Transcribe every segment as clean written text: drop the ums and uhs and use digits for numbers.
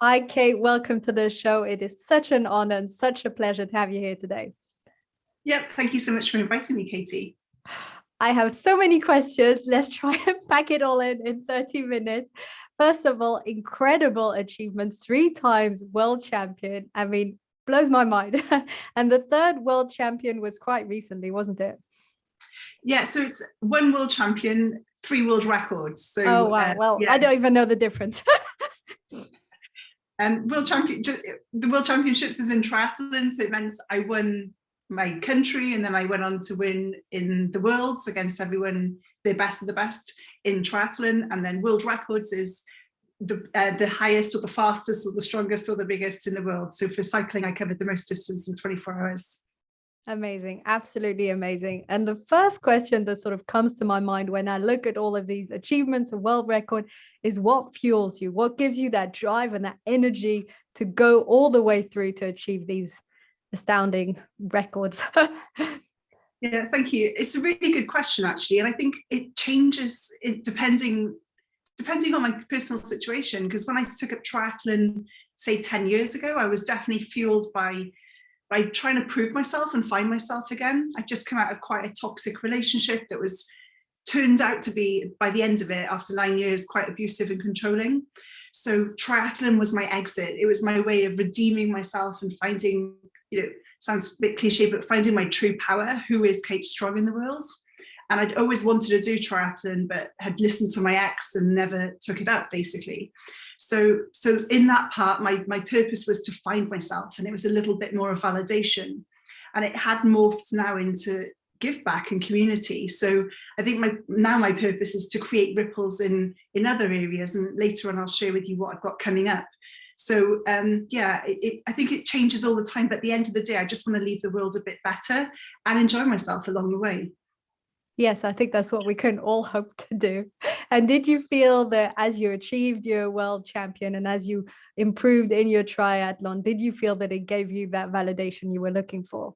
Hi, Kate. Welcome to the show. It is such an honor and such a pleasure to have you here today. Yep, thank you so much for inviting me, Katie. I have so many questions. Let's try and pack it all in 30 minutes. First of all, incredible achievements, 3 times world champion. I mean, blows my mind. And the third world champion was quite recently, wasn't it? Yeah, so it's one world champion, 3 world records. Oh, So wow. Well, yeah, I don't even know the difference. world champion. The world championships is in triathlon, so it meant I won my country, and then I went on to win in the worlds against everyone, the best of the best in triathlon. And then world records is the highest or the fastest or the strongest or the biggest in the world. So for cycling, I covered the most distance in 24 hours. Amazing, absolutely amazing. And the first question that sort of comes to my mind when I look at all of these achievements and world record is what fuels you? What gives you that drive and that energy to go all the way through to achieve these astounding records? Yeah, thank you. It's a really good question, actually, and I think it changes depending on my personal situation. Because when I took up triathlon, say 10 years ago, I was definitely fueled by trying to prove myself and find myself again. I just come out of quite a toxic relationship that was turned out to be, by the end of it, after 9 years, quite abusive and controlling. So triathlon was my exit. It was my way of redeeming myself and finding, sounds a bit cliche, but finding my true power. Who is Kate Strong in the world? And I'd always wanted to do triathlon, but had listened to my ex and never took it up, basically. So in that part, my purpose was to find myself, and it was a little bit more of validation. And it had morphed now into give back and community. So I think my purpose is to create ripples in other areas. And later on, I'll share with you what I've got coming up. So I think it changes all the time. But at the end of the day, I just want to leave the world a bit better and enjoy myself along the way. Yes, I think that's what we can all hope to do. And did you feel that as you achieved your world champion and as you improved in your triathlon, did you feel that it gave you that validation you were looking for?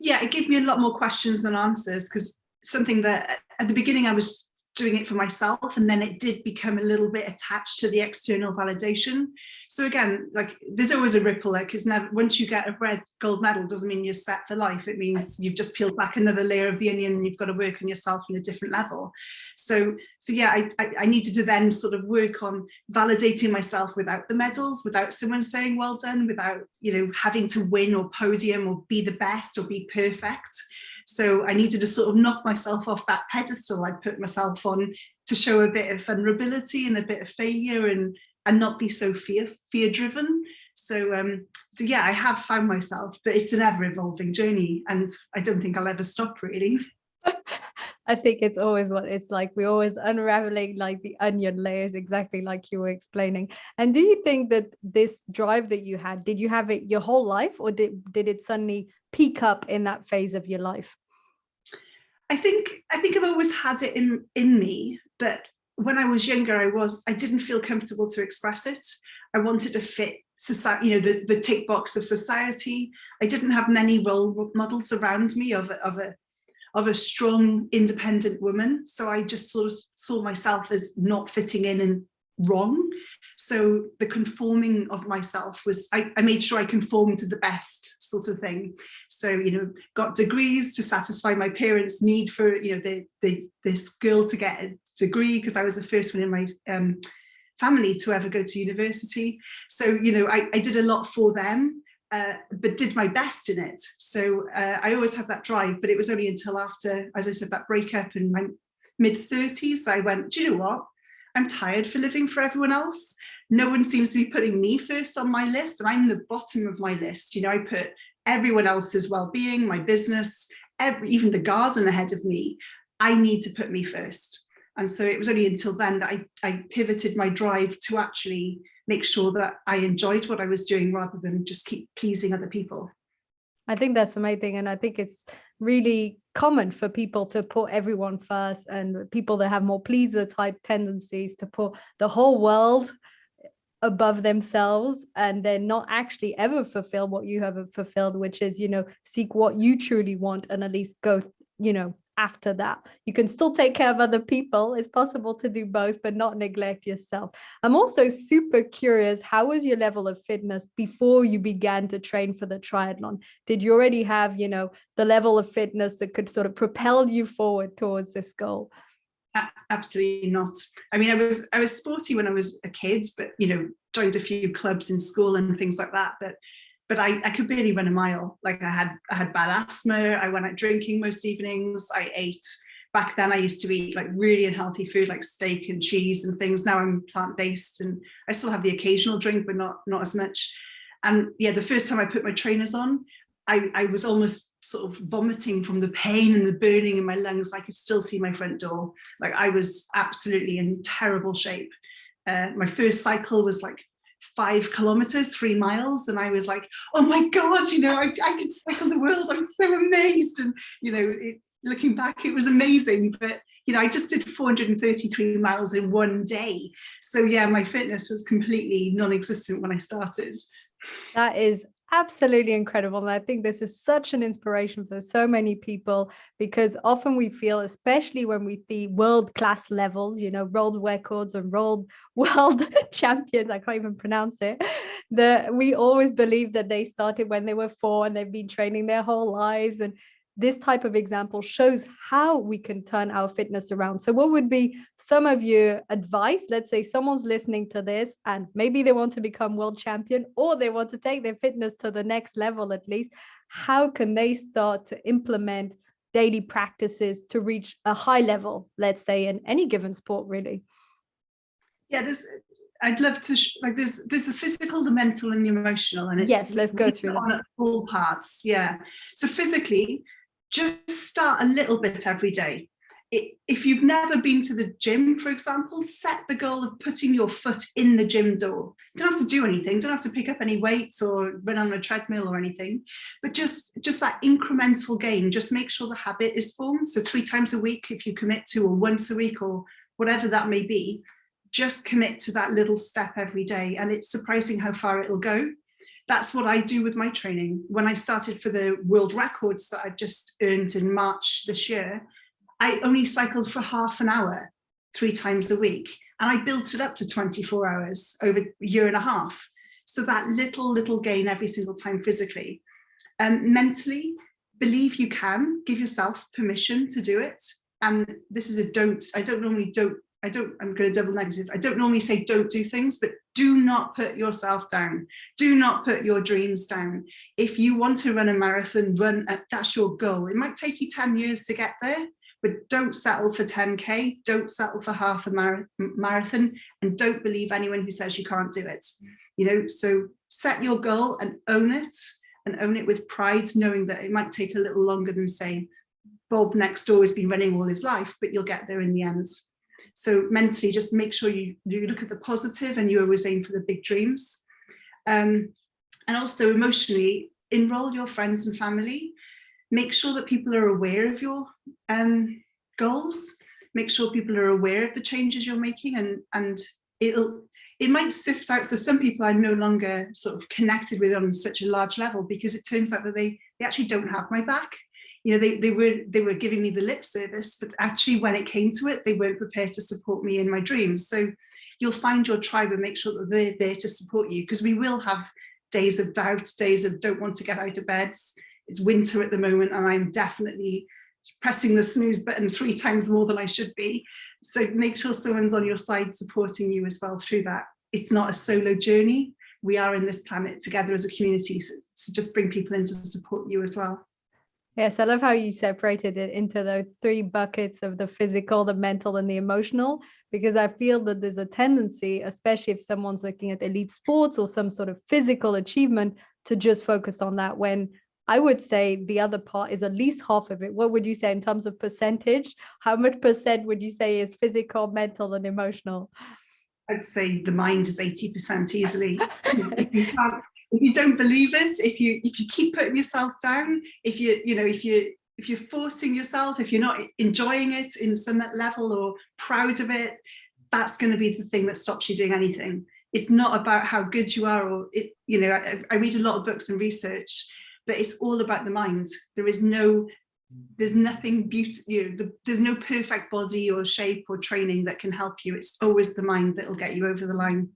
Yeah, it gave me a lot more questions than answers, because something that at the beginning I was doing it for myself, and then it did become a little bit attached to the external validation. So again, like, there's always a ripple, because never, once you get a red gold medal, doesn't mean you're set for life. It means you've just peeled back another layer of the onion, and you've got to work on yourself on a different level. So yeah, I needed to then sort of work on validating myself without the medals, without someone saying well done, without having to win or podium or be the best or be perfect. So I needed to sort of knock myself off that pedestal I put myself on, to show a bit of vulnerability and a bit of failure, and not be so fear driven. So yeah, I have found myself, but it's an ever evolving journey, and I don't think I'll ever stop, really. I think it's always what it's like. We're always unraveling like the onion layers, exactly like you were explaining. And do you think that this drive that you had, did you have it your whole life, or did it suddenly peak up in that phase of your life? I think I've always had it in me, but when I was younger, I didn't feel comfortable to express it. I wanted to fit society, the tick box of society. I didn't have many role models around me of a strong, independent woman. So I just sort of saw myself as not fitting in and wrong. So the conforming of myself was, I made sure I conformed to the best sort of thing. So, got degrees to satisfy my parents' need for, this girl to get a degree, because I was the first one in my family to ever go to university. So, I did a lot for them. But did my best in it. So I always had that drive, but it was only until after, as I said, that breakup in my mid-30s that I went, do you know what? I'm tired for living for everyone else. No one seems to be putting me first on my list, and I'm the bottom of my list. I put everyone else's well-being, my business, even the garden ahead of me. I need to put me first. And so it was only until then that I pivoted my drive to actually make sure that I enjoyed what I was doing, rather than just keep pleasing other people. I think that's amazing. And I think it's really common for people to put everyone first, and people that have more pleaser type tendencies to put the whole world above themselves, and then not actually ever fulfill what you have fulfilled, which is, seek what you truly want, and at least go, after that. You can still take care of other people. It's possible to do both, but not neglect yourself. I'm also super curious, how was your level of fitness before you began to train for the triathlon? Did you already have, the level of fitness that could sort of propel you forward towards this goal? Absolutely not. I mean, I was sporty when I was a kid, but joined a few clubs in school and things like that. But I could barely run a mile. Like I had bad asthma. I went out drinking most evenings. I ate. Back then I used to eat like really unhealthy food like steak and cheese and things. Now I'm plant-based and I still have the occasional drink, but not as much. And yeah, the first time I put my trainers on, I was almost sort of vomiting from the pain and the burning in my lungs. I could still see my front door. Like I was absolutely in terrible shape. My first cycle was like 5 kilometers, 3 miles. And I was like, oh my God, I could cycle the world. I'm so amazed. And, looking back, it was amazing. But, I just did 433 miles in one day. So yeah, my fitness was completely non-existent when I started. That is absolutely incredible. And I think this is such an inspiration for so many people, because often we feel, especially when we see world-class levels, world records and world champions, I can't even pronounce it, that we always believe that they started when they were 4 and they've been training their whole lives. And this type of example shows how we can turn our fitness around. So what would be some of your advice? Let's say someone's listening to this and maybe they want to become world champion, or they want to take their fitness to the next level at least. How can they start to implement daily practices to reach a high level, let's say in any given sport, really? Yeah, I'd love to there's the physical, the mental and the emotional, and it's yes, let's go through on all parts. Yeah. So physically, just start a little bit every day. If you've never been to the gym, for example, set the goal of putting your foot in the gym door. You don't have to do anything, don't have to pick up any weights or run on a treadmill or anything, but just that incremental gain. Just make sure the habit is formed. So 3 times a week, if you commit to, or once a week, or whatever that may be, just commit to that little step every day. And it's surprising how far it'll go. That's what I do with my training. When I started for the world records that I just earned in March this year, I only cycled for half an hour, 3 times a week. And I built it up to 24 hours over a year and a half. So that little gain every single time physically. Mentally, believe you can, give yourself permission to do it. And this is I'm going to double negative. I don't normally say don't do things, but do not put yourself down. Do not put your dreams down. If you want to run a marathon, that's your goal. It might take you 10 years to get there, but don't settle for 10K. Don't settle for half a marathon, and don't believe anyone who says you can't do it. So set your goal and own it with pride, knowing that it might take a little longer than, say, Bob next door has been running all his life, but you'll get there in the end. So mentally, just make sure you look at the positive and you always aim for the big dreams. And also emotionally, enroll your friends and family. Make sure that people are aware of your goals. Make sure people are aware of the changes you're making, and it might sift out. So some people I'm no longer sort of connected with on such a large level, because it turns out that they actually don't have my back. They were giving me the lip service, but actually when it came to it, they weren't prepared to support me in my dreams. So you'll find your tribe and make sure that they're there to support you, because we will have days of doubt, days of don't want to get out of bed. It's winter at the moment and I'm definitely pressing the snooze button 3 times more than I should be. So make sure someone's on your side supporting you as well through that. It's not a solo journey. We are in this planet together as a community. So just bring people in to support you as well. Yes, I love how you separated it into the 3 buckets of the physical, the mental, and the emotional, because I feel that there's a tendency, especially if someone's looking at elite sports or some sort of physical achievement, to just focus on that, when I would say the other part is at least half of it. What would you say in terms of percentage? How much percent would you say is physical, mental, and emotional? I'd say the mind is 80% easily. If you don't believe it, if you keep putting yourself down, if you're forcing yourself, if you're not enjoying it in some level or proud of it, that's going to be the thing that stops you doing anything. It's not about how good you are, or I read a lot of books and research, but it's all about the mind. There is no there's nothing there's no perfect body or shape or training that can help you. It's always the mind that will get you over the line.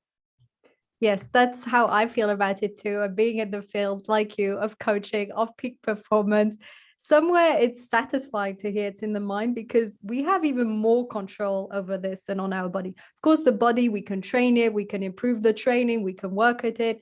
Yes, that's how I feel about it too. And being in the field like you of coaching, of peak performance, somewhere it's satisfying to hear it's in the mind because we have even more control over this than on our body. Of course, the body, we can train it, we can improve the training, we can work at it,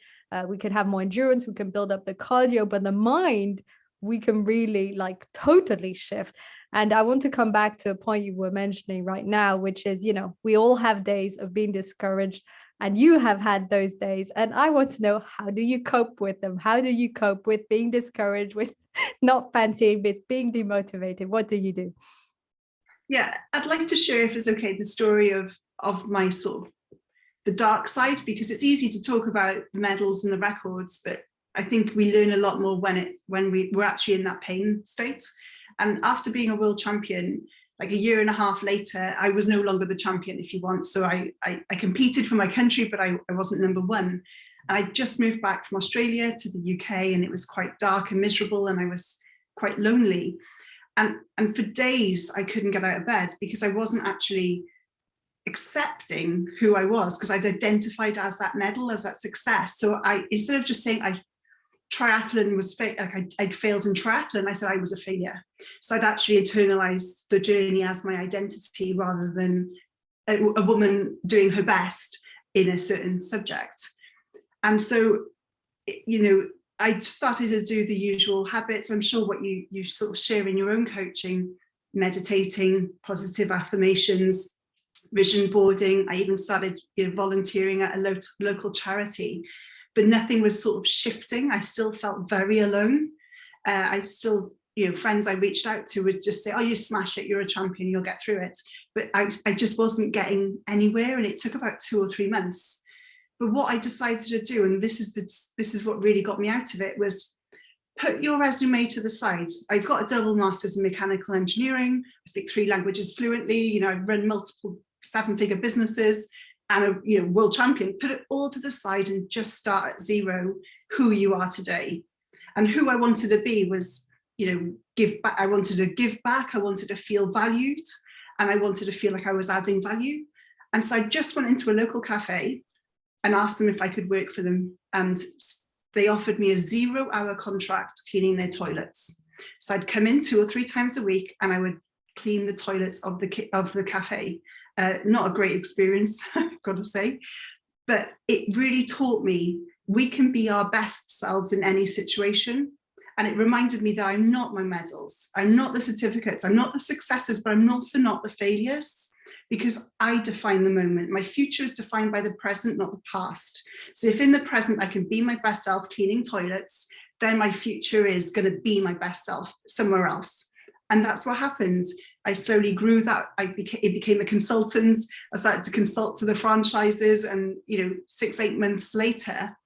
we can have more endurance, we can build up the cardio, but the mind, we can really like totally shift. And I want to come back to a point you were mentioning right now, which is, we all have days of being discouraged. And you have had those days. And I want to know, how do you cope with them? How do you cope with being discouraged, with not fancying, with being demotivated? What do you do? Yeah, I'd like to share, if it's okay, the story of my sort of the dark side, because it's easy to talk about the medals and the records, but I think we learn a lot more when we're actually in that pain state. And after being a world champion, like a year and a half later, I was no longer the champion, if you want. So I competed for my country, but I wasn't number one. And I just moved back from Australia to the UK, and it was quite dark and miserable, and I was quite lonely. And for days, I couldn't get out of bed because I wasn't actually accepting who I was, because I'd identified as that medal, as that success. So instead of just saying triathlon was I'd failed in triathlon, I said I was a failure. So I'd actually internalized the journey as my identity rather than a woman doing her best in a certain subject. And so, I started to do the usual habits. I'm sure what you sort of share in your own coaching: meditating, positive affirmations, vision boarding. I even started volunteering at a local charity. But nothing was sort of shifting. I still felt very alone. I still, friends I reached out to would just say, "Oh, you smash it, you're a champion, you'll get through it." But I just wasn't getting anywhere, and it took about 2 or 3 months. But what I decided to do, and this is what really got me out of it, was put your resume to the side. I've got a double master's in mechanical engineering. I speak 3 languages fluently. I've run multiple 7-figure businesses. And a world champion. Put it all to the side and just start at zero, who you are today. And who I wanted to be was, give back. I wanted to give back. I wanted to feel valued, and I wanted to feel like I was adding value. And so I just went into a local cafe and asked them if I could work for them. And they offered me a 0-hour contract cleaning their toilets. So I'd come in 2 or 3 times a week, and I would clean the toilets of the cafe. Not a great experience, I've got to say, but it really taught me we can be our best selves in any situation. And it reminded me that I'm not my medals, I'm not the certificates, I'm not the successes, but I'm also not the failures, because I define the moment. My future is defined by the present, not the past. So if in the present I can be my best self cleaning toilets, then my future is going to be my best self somewhere else. And that's what happened. I slowly grew that. It became a consultant. I started to consult to the franchises, and 6-8 months later,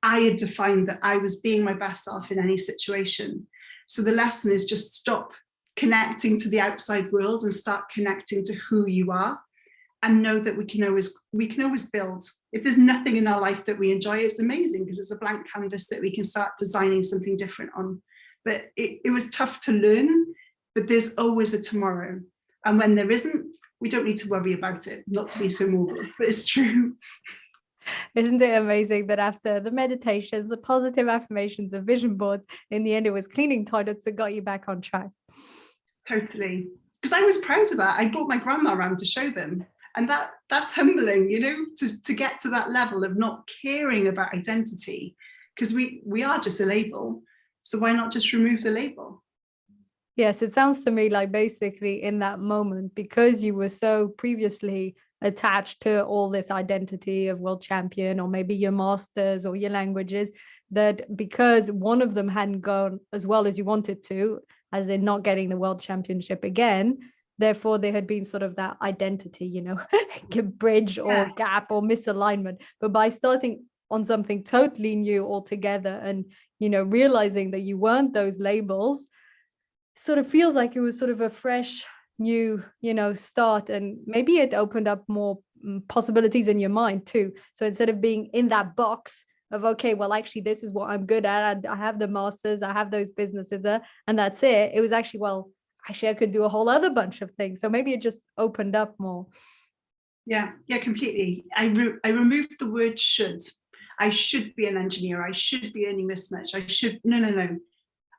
I had defined that I was being my best self in any situation. So the lesson is just stop connecting to the outside world and start connecting to who you are, and know that we can always build. If there's nothing in our life that we enjoy, it's amazing, because it's a blank canvas that we can start designing something different on. But it was tough to learn. But there's always a tomorrow. And when there isn't, we don't need to worry about it. Not to be so morbid, but it's true. Isn't it amazing that after the meditations, the positive affirmations, the vision boards, in the end, it was cleaning toilets that got you back on track? Totally. Because I was proud of that. I brought my grandma around to show them. And that's humbling, to get to that level of not caring about identity, because we are just a label. So why not just remove the label? Yes, it sounds to me like basically in that moment, because you were so previously attached to all this identity of world champion, or maybe your masters or your languages, that because one of them hadn't gone as well as you wanted to, as in not getting the world championship again, therefore there had been sort of that identity, bridge or gap or misalignment. But by starting on something totally new altogether, and realizing that you weren't those labels, sort of feels like it was sort of a fresh new start, and maybe it opened up more possibilities in your mind too. So instead of being in that box, of, okay, well, actually, this is what I'm good at. I have the masters, I have those businesses, and that's it. It was actually, well, actually, I could do a whole other bunch of things. So maybe it just opened up more. Yeah, completely. I removed the word should. I should be an engineer. I should be earning this much. I should, no.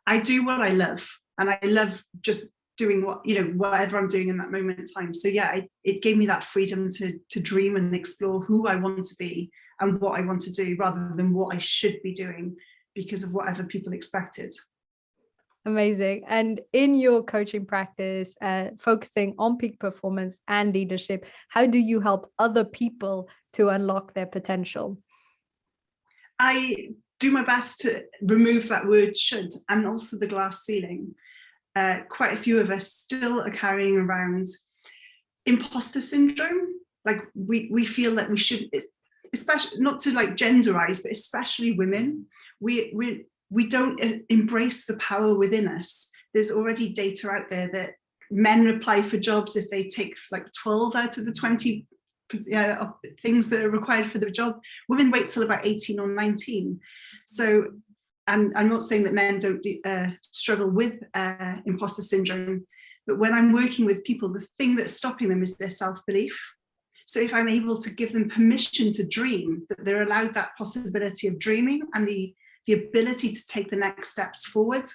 I do what I love, and I love just doing whatever I'm doing in that moment in time. So yeah, it gave me that freedom to dream and explore who I want to be and what I want to do, rather than what I should be doing because of whatever people expected. Amazing. And in your coaching practice, focusing on peak performance and leadership, how do you help other people to unlock their potential? I do my best to remove that word should, and also the glass ceiling. Quite a few of us still are carrying around imposter syndrome. Like we feel that we should, especially not to like genderize, but especially women, we don't embrace the power within us. There's already data out there that men apply for jobs if they take like 12 out of the 20 things that are required for the job. Women wait till about 18 or 19. So, and I'm not saying that men don't struggle with imposter syndrome, but when I'm working with people, the thing that's stopping them is their self-belief. So if I'm able to give them permission to dream, that they're allowed that possibility of dreaming and the ability to take the next steps forward,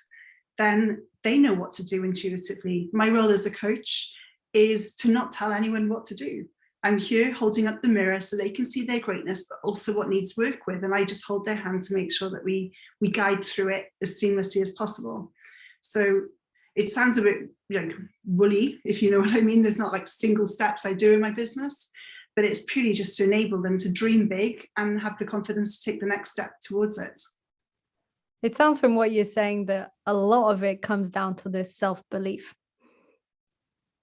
then they know what to do intuitively. My role as a coach is to not tell anyone what to do. I'm here holding up the mirror so they can see their greatness, but also what needs work with. And I just hold their hand to make sure that we guide through it as seamlessly as possible. So it sounds a bit woolly, if you know what I mean. There's not like single steps I do in my business, but it's purely just to enable them to dream big and have the confidence to take the next step towards it. It sounds from what you're saying that a lot of it comes down to this self-belief.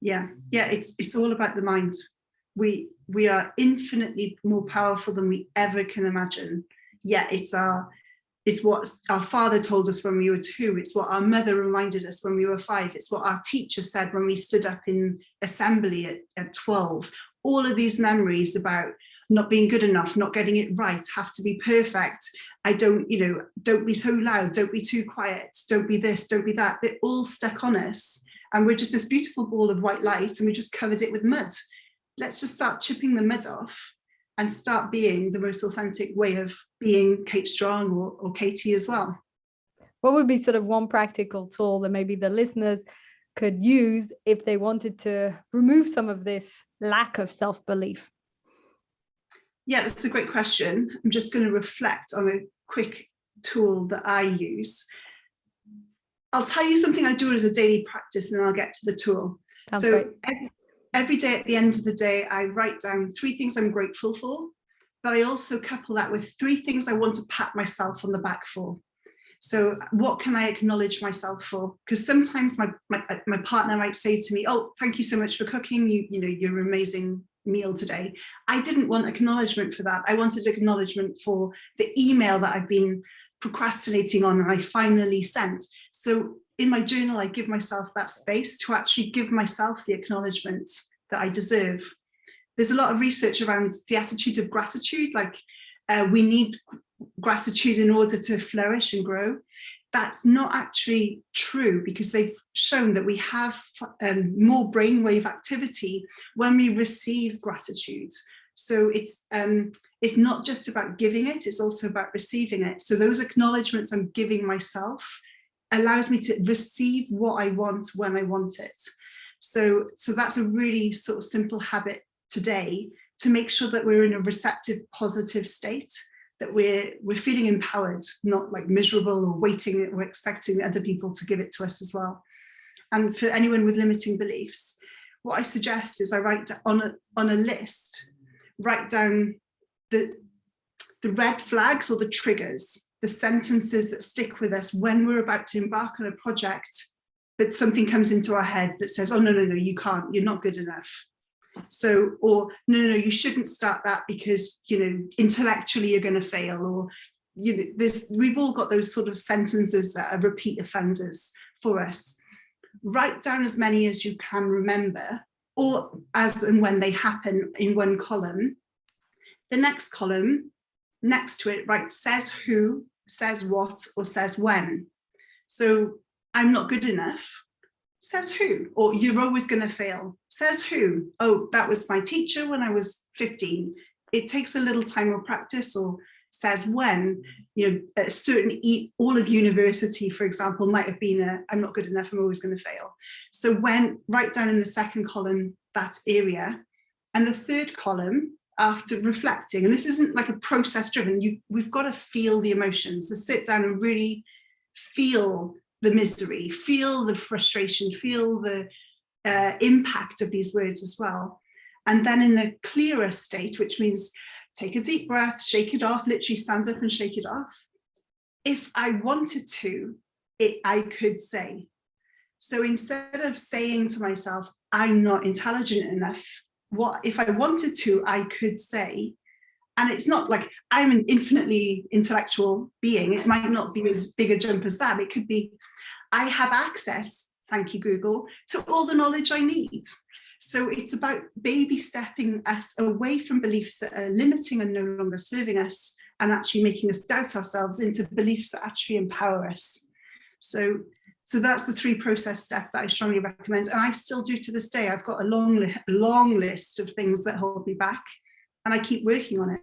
Yeah, it's all about the mind. We are infinitely more powerful than we ever can imagine. Yeah, it's what our father told us when we were 2. It's what our mother reminded us when we were 5. It's what our teacher said when we stood up in assembly at 12. All of these memories about not being good enough, not getting it right, have to be perfect. Don't be so loud, don't be too quiet, don't be this, don't be that. They're all stuck on us. And we're just this beautiful ball of white light and we just covered it with mud. Let's just start chipping the mud off and start being the most authentic way of being Kate Strong or Katie as well. What would be sort of one practical tool that maybe the listeners could use if they wanted to remove some of this lack of self-belief? Yeah, that's a great question. I'm just going to reflect on a quick tool that I use. I'll tell you something I do as a daily practice and then I'll get to the tool. Sounds so great. Every day at the end of the day, I write down 3 things I'm grateful for, but I also couple that with 3 things I want to pat myself on the back for. So what can I acknowledge myself for? Because sometimes my partner might say to me, oh, thank you so much for cooking, your amazing meal today. I didn't want acknowledgement for that. I wanted acknowledgement for the email that I've been procrastinating on and I finally sent. So in my journal, I give myself that space to actually give myself the acknowledgement that I deserve. There's a lot of research around the attitude of gratitude, like we need gratitude in order to flourish and grow. That's not actually true because they've shown that we have more brainwave activity when we receive gratitude. So it's not just about giving it, it's also about receiving it. So those acknowledgements I'm giving myself allows me to receive what I want when I want it. So that's a really sort of simple habit today to make sure that we're in a receptive, positive state, that we're feeling empowered, not like miserable or waiting or expecting other people to give it to us as well. And for anyone with limiting beliefs, what I suggest is I write on a list, write down the red flags or the triggers, the sentences that stick with us when we're about to embark on a project, but something comes into our head that says, oh, no, you can't, you're not good enough. So, or no, you shouldn't start that because, intellectually you're going to fail, or, we've all got those sort of sentences that are repeat offenders for us. Write down as many as you can remember, or as and when they happen in one column. The next column, next to it, write says who, says what, or says when. So I'm not good enough, says who, or you're always going to fail, says who. Oh, that was my teacher when I was 15. It takes a little time of practice. Or says when, a certain all of university, for example, might have been I'm not good enough, I'm always going to fail. So when, write down in the second column that area, and the third column, after reflecting, and this isn't like a process driven, we've got to feel the emotions, to sit down and really feel the misery, feel the frustration, feel the impact of these words as well. And then in a clearer state, which means take a deep breath, shake it off, literally stand up and shake it off. If I wanted to, I could say. So instead of saying to myself, I'm not intelligent enough, what if I wanted to, I could say. And it's not like I'm an infinitely intellectual being. It might not be as big a jump as that. It could be, I have access, thank you, Google, to all the knowledge I need. So it's about baby stepping us away from beliefs that are limiting and no longer serving us, and actually making us doubt ourselves into beliefs that actually empower us. So that's the 3 process step that I strongly recommend. And I still do to this day. I've got a long list of things that hold me back, and I keep working on it.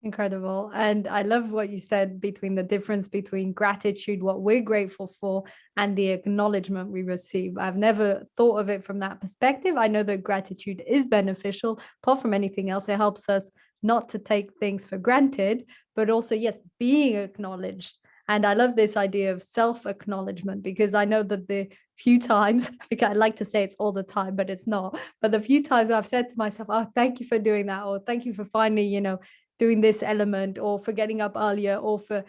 Incredible. And I love what you said between the difference between gratitude, what we're grateful for, and the acknowledgement we receive. I've never thought of it from that perspective. I know that gratitude is beneficial. Apart from anything else, it helps us not to take things for granted, but also, yes, being acknowledged. And I love this idea of self-acknowledgement, because I know that the few times, because I like to say it's all the time, but it's not, but the few times I've said to myself, oh, thank you for doing that, or thank you for finally, doing this element, or for getting up earlier, or for,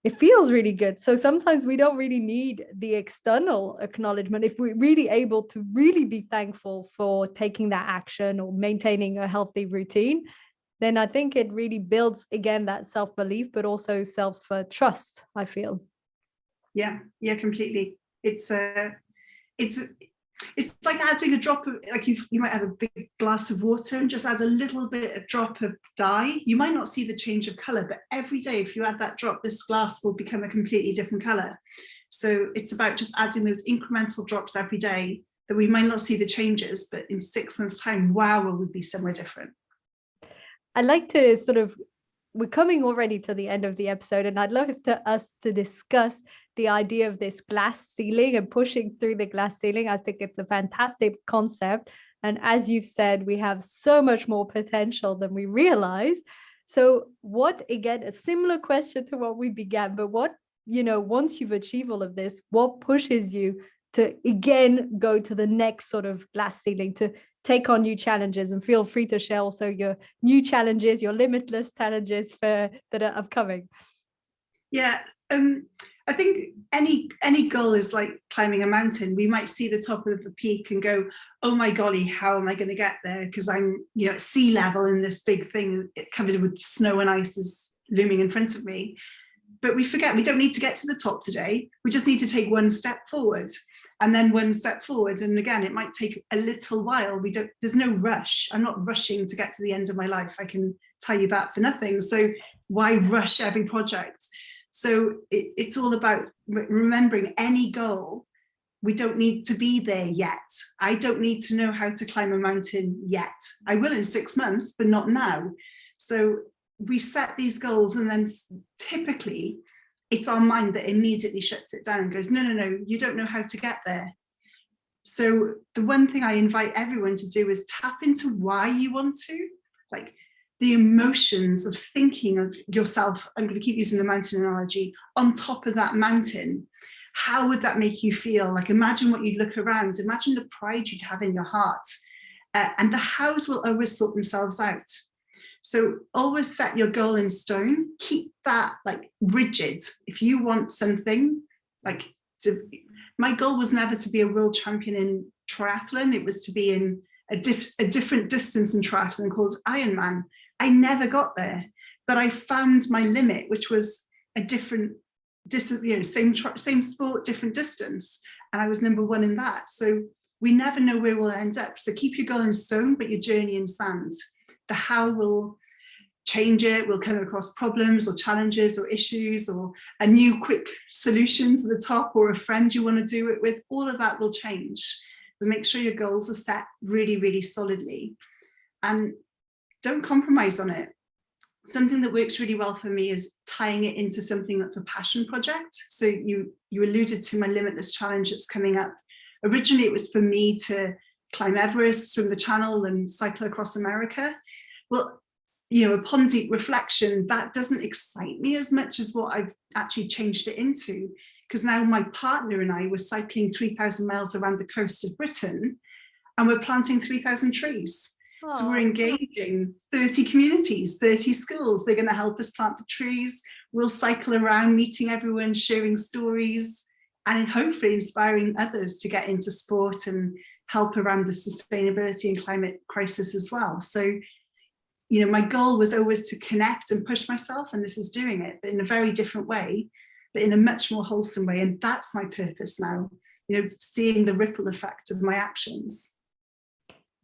it feels really good. So sometimes we don't really need the external acknowledgement. If we're really able to really be thankful for taking that action or maintaining a healthy routine, then I think it really builds, again, that self-belief, but also self-trust, I feel. Yeah, completely. It's like adding a drop of, like you might have a big glass of water and just add a little bit of drop of dye. You might not see the change of color, but every day, if you add that drop, this glass will become a completely different color. So it's about just adding those incremental drops every day, that we might not see the changes, but in 6 months' time, wow, will we be somewhere different. I'd like to we're coming already to the end of the episode, and I'd love us to discuss the idea of this glass ceiling and pushing through the glass ceiling. I think it's a fantastic concept. And as you've said, we have so much more potential than we realize. So what, again, a similar question to what we began, but what, once you've achieved all of this, what pushes you to, again, go to the next sort of glass ceiling, to take on new challenges? And feel free to share also your new challenges, your limitless challenges that are upcoming. Yeah, I think any goal is like climbing a mountain. We might see the top of the peak and go, oh my golly, how am I going to get there? Because I'm, at sea level, and this big thing covered with snow and ice is looming in front of me. But we forget, we don't need to get to the top today. We just need to take one step forward, and then one step forward. And again, it might take a little while. There's no rush. I'm not rushing to get to the end of my life. I can tell you that for nothing. So why rush every project? So it's all about remembering any goal. We don't need to be there yet. I don't need to know how to climb a mountain yet. I will in 6 months, but not now. So we set these goals, and then typically it's our mind that immediately shuts it down and goes, no, you don't know how to get there. So the one thing I invite everyone to do is tap into why you want to, like the emotions of thinking of yourself. I'm going to keep using the mountain analogy, on top of that mountain. How would that make you feel? Like, imagine what you'd look around, imagine the pride you'd have in your heart, and the hows will always sort themselves out. So always set your goal in stone, keep that like rigid. If you want something, my goal was never to be a world champion in triathlon. It was to be in a different distance in triathlon called Ironman. I never got there, but I found my limit, which was a different distance, same sport, different distance. And I was number 1 in that. So we never know where we'll end up. So keep your goal in stone, but your journey in sand. The how will change it. We'll come across problems or challenges or issues or a new quick solution to the top, or a friend you want to do it with. All of that will change. So make sure your goals are set really, really solidly, and don't compromise on it. Something that works really well for me is tying it into something that's a passion project. So you alluded to my Limitless Challenge that's coming up. Originally, it was for me to climb Everest, swim the Channel, and cycle across America. Well, upon deep reflection, that doesn't excite me as much as what I've actually changed it into. Because now my partner and I were cycling 3,000 miles around the coast of Britain, and we're planting 3,000 trees. So we're engaging 30 communities, 30 schools. They're going to help us plant the trees. We'll cycle around, meeting everyone, sharing stories, and hopefully inspiring others to get into sport and help around the sustainability and climate crisis as well. So, my goal was always to connect and push myself, and this is doing it, but in a very different way, but in a much more wholesome way. And that's my purpose now, seeing the ripple effect of my actions.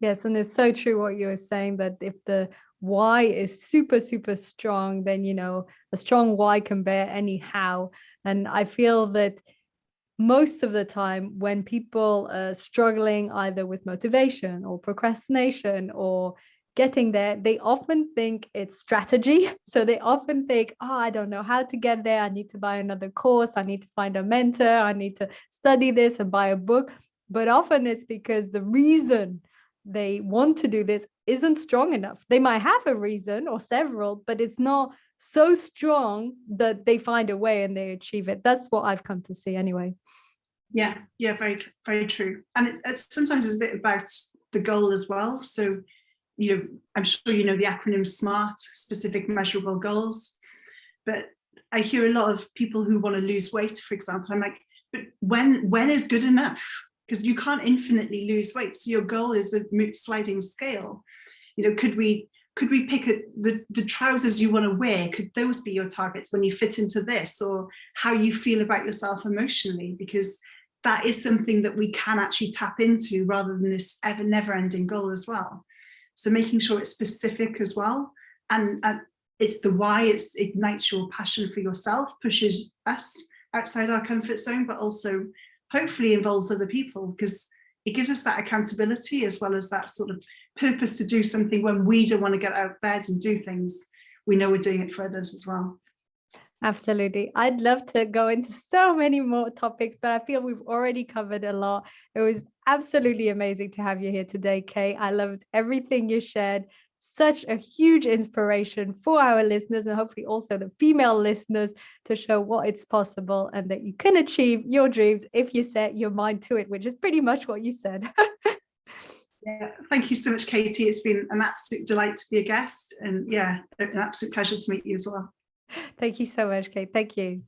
Yes, and it's so true what you were saying, that if the why is super, super strong, then, a strong why can bear any how. And I feel that most of the time when people are struggling either with motivation or procrastination or getting there, they often think it's strategy. So they often think, oh, I don't know how to get there. I need to buy another course. I need to find a mentor. I need to study this and buy a book. But often it's because the reason they want to do this isn't strong enough. They might have a reason or several, but it's not so strong that they find a way and they achieve it. That's what I've come to see anyway. Yeah, very, very true. And it's sometimes it's a bit about the goal as well. So, I'm sure the acronym SMART, specific, measurable goals. But I hear a lot of people who want to lose weight, for example. I'm like, but when is good enough? Because you can't infinitely lose weight. So your goal is a sliding scale. Could we pick the trousers you want to wear? Could those be your targets when you fit into this, or how you feel about yourself emotionally? Because that is something that we can actually tap into rather than this never-ending goal as well. So making sure it's specific as well. And it's the why, it ignites your passion for yourself, pushes us outside our comfort zone, but also hopefully involves other people, because it gives us that accountability as well as that sort of purpose to do something when we don't want to get out of bed and do things. We know we're doing it for others as well. Absolutely. I'd love to go into so many more topics, but I feel we've already covered a lot. It was absolutely amazing to have you here today, Kay. I loved everything you shared. Such a huge inspiration for our listeners, and hopefully also the female listeners, to show what it's possible and that you can achieve your dreams if you set your mind to it, which is pretty much what you said. Yeah, thank you so much, Katie. It's been an absolute delight to be a guest, and an absolute pleasure to meet you as well. Thank you so much, Kate. Thank you.